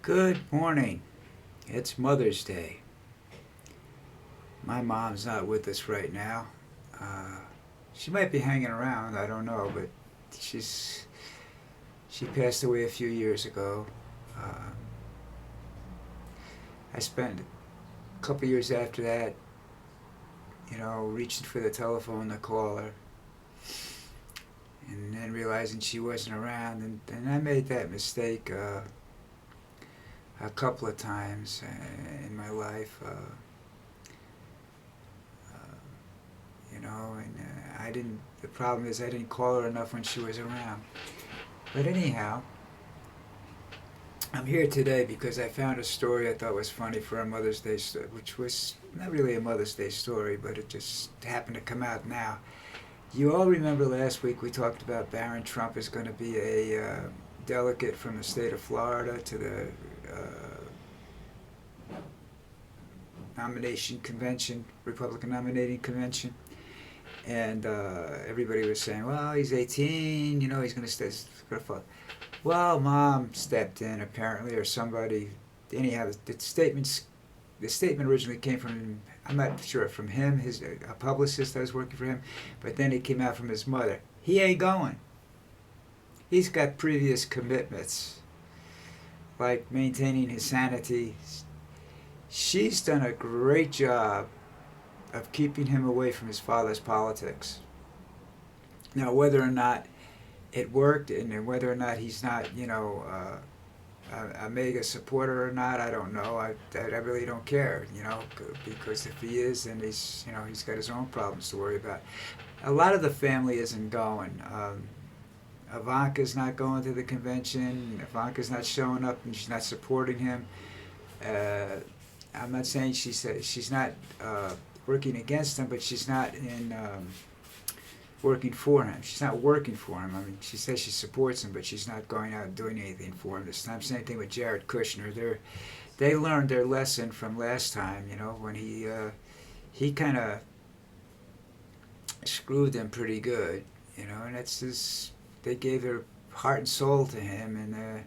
Good morning. It's Mother's Day. My mom's not with us right now. Uh, she might be hanging around. I don't know, but she's she passed away a few years ago. Uh, I spent a couple years after that, reaching for the telephone to call her, and then realizing she wasn't around, and I made that mistake a couple of times in my life. And I didn't. The problem is I didn't call her enough when she was around. But anyhow, I'm here today because I found a story I thought was funny for a Mother's Day, which was not really a Mother's Day story, but it just happened to come out now. You all remember last week we talked about Barron Trump is going to be a delegate from the state of Florida to the nomination convention, Republican nominating convention. And everybody was saying, well, he's 18, he's going to stay. Well, mom stepped in apparently, or somebody. Anyhow, the statement originally came from, I'm not sure, from him, a publicist that was working for him, but then it came out from his mother. He ain't going. He's got previous commitments, like maintaining his sanity. She's done a great job of keeping him away from his father's politics. Now, whether or not it worked, and whether or not he's not, a mega supporter or not, I don't know. I really don't care, because if he is, then he's got his own problems to worry about. A lot of the family isn't going. Ivanka's not going to the convention. Ivanka's not showing up, and she's not supporting him. I'm not saying she's not working against him, but she's not working for him. She's not working for him. I mean, she says she supports him, but she's not going out and doing anything for him this time. Same thing with Jared Kushner. They learned their lesson from last time, when he kind of screwed them pretty good, and they gave their heart and soul to him, and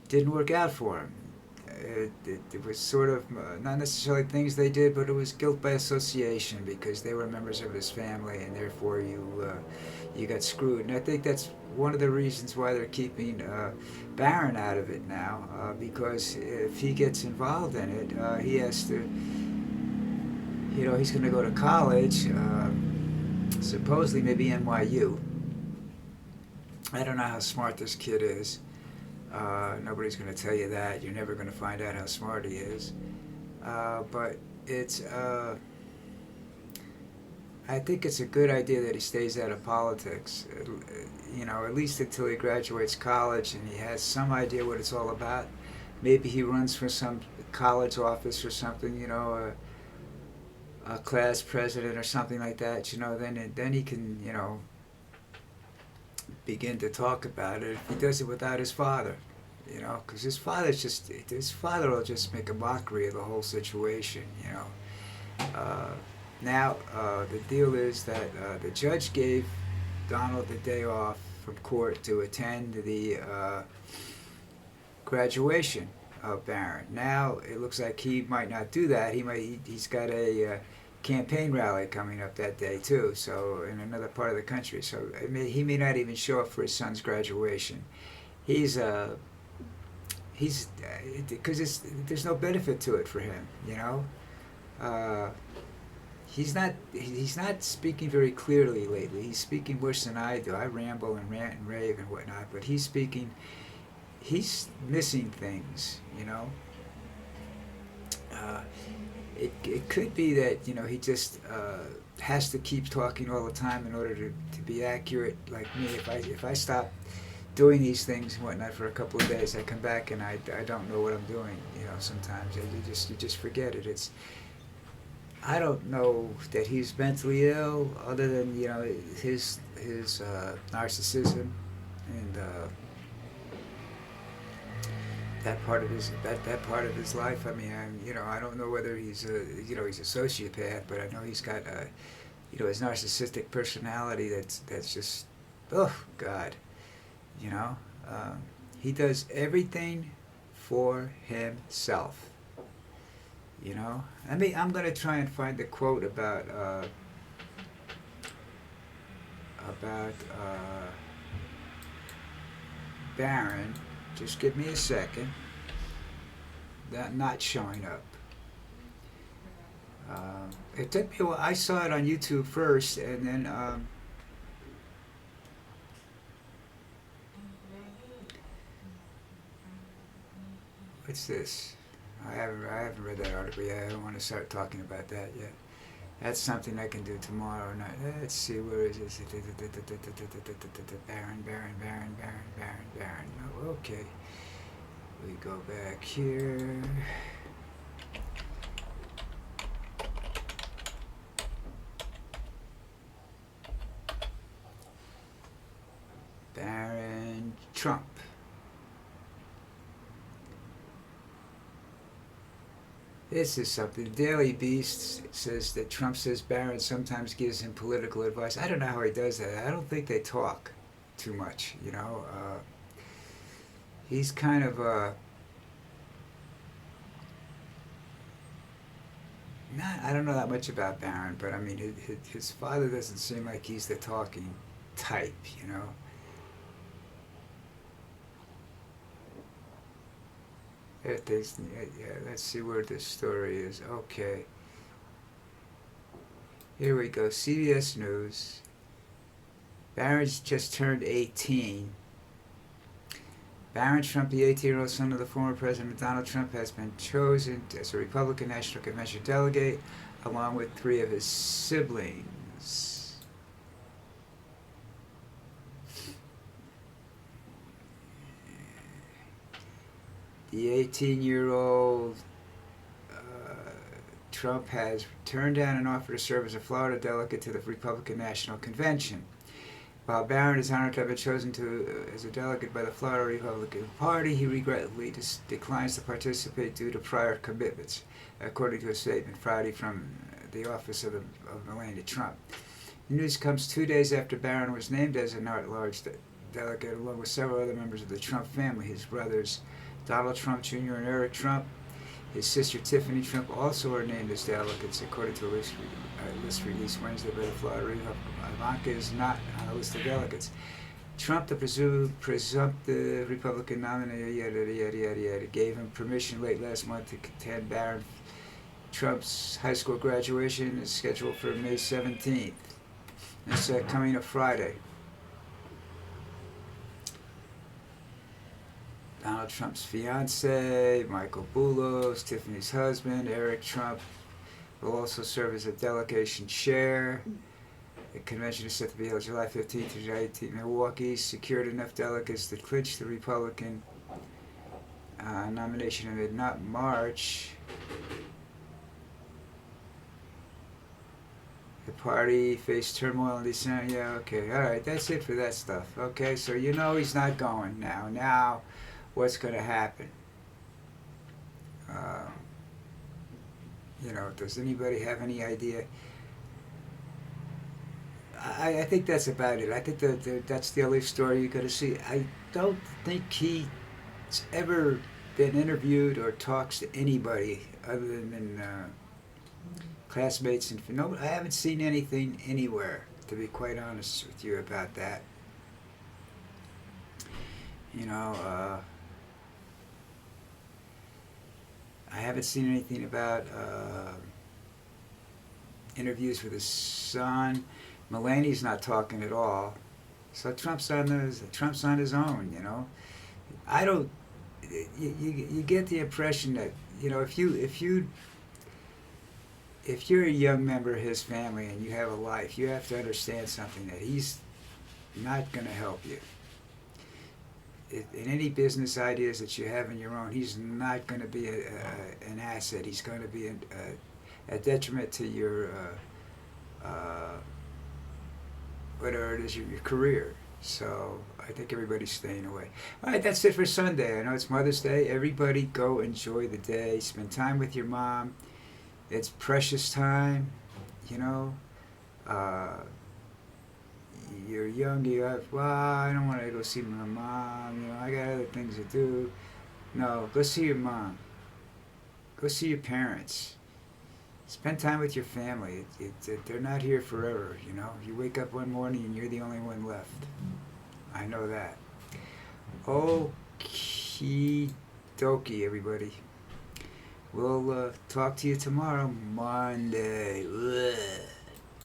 didn't work out for him. It was sort of not necessarily things they did, but it was guilt by association because they were members of his family, and therefore you got screwed. And I think that's one of the reasons why they're keeping Barron out of it now, because if he gets involved in it, he has to. He's going to go to college, supposedly maybe NYU. I don't know how smart this kid is. Nobody's going to tell you that. You're never going to find out how smart he is. But it's, I think it's a good idea that he stays out of politics, at least until he graduates college and he has some idea what it's all about. Maybe he runs for some college office or something, a class president or something like that, then he can, begin to talk about it if he does it without his father, because his father will just make a mockery of the whole situation, Now, the deal is that the judge gave Donald the day off from court to attend the graduation of Barron. Now, it looks like he might not do that. He's got a campaign rally coming up that day too, so in another part of the country, so he may not even show up for his son's graduation. He's because there's no benefit to it for him, he's not speaking very clearly lately. He's speaking worse than I do. I ramble and rant and rave and whatnot, but he's missing things, It could be that he just has to keep talking all the time in order to be accurate. Like me, if I stop doing these things and whatnot for a couple of days, I come back and I don't know what I'm doing. Sometimes you just forget it. I don't know that he's mentally ill, other than his narcissism and. That part of his life. I mean, I don't know whether he's he's a sociopath, but I know he's got his narcissistic personality. That's just, oh God, he does everything for himself. You know, I mean, I'm gonna try and find the quote about Barron. Just give me a second. That not showing up. It took me a while. I saw it on YouTube first, and then what's this? I haven't read that article yet. I don't want to start talking about that yet. That's something I can do tomorrow night. Let's see, where is this? Baron. Oh, okay. We go back here. Barron Trump. This is something. The Daily Beast says that Trump says Barron sometimes gives him political advice. I don't know how he does that. I don't think they talk too much, you know. He's kind of I don't know that much about Barron, but I mean, his father doesn't seem like he's the talking type, you know. Yeah, let's see where this story is. Okay. Here we go. CBS News. Barron's just turned 18. Barron Trump, the 18-year-old son of the former President Donald Trump, has been chosen as a Republican National Convention delegate, along with 3 of his siblings. The 18-year-old Trump has turned down an offer to serve as a Florida delegate to the Republican National Convention. While Barron is honored to have been chosen as a delegate by the Florida Republican Party, he regrettably declines to participate due to prior commitments, according to a statement Friday from the office of Melania Trump. The news comes 2 days after Barron was named as an at-large delegate, along with several other members of the Trump family. His brothers Donald Trump Jr. and Eric Trump, his sister Tiffany Trump, also are named as delegates, according to a list released Wednesday by the Florida Republican. Ivanka is not on the list of delegates. Trump, the presumptive Republican nominee, gave him permission late last month to attend Barron Trump's high school graduation. Is scheduled for May 17th. It's coming up Friday. Donald Trump's fiance, Michael Boulos, Tiffany's husband, Eric Trump, will also serve as a delegation chair. The convention is set to be held July 15th to July 18th. Milwaukee secured enough delegates to clinch the Republican nomination in mid-March. The party faced turmoil in December. Yeah, okay, all right, that's it for that stuff. Okay, so you know he's not going now. Now, what's going to happen? You know, does anybody have any idea? I think that's about it. I think that's the only story you're going to see. I don't think he's ever been interviewed or talks to anybody other than classmates and no. I haven't seen anything anywhere, to be quite honest with you, about that. You know, I haven't seen anything about interviews with his son. Melania's not talking at all. So Trump's on his own, you know. I don't. You get the impression that, you know, if you're a young member of his family and you have a life, you have to understand something, that he's not going to help you. In any business ideas that you have in your own, he's not going to be an asset. He's going to be a detriment to your whatever it is, your career. So I think everybody's staying away. All right, that's it for Sunday. I know it's Mother's Day. Everybody go enjoy the day. Spend time with your mom. It's precious time, you know. You're young, you have, well, I don't want to go see my mom, you know, I got other things to do. No, go see your mom. Go see your parents. Spend time with your family. They're not here forever, you know. You wake up one morning and you're the only one left. I know that. Okie dokie, everybody. We'll talk to you tomorrow, Monday. Ugh.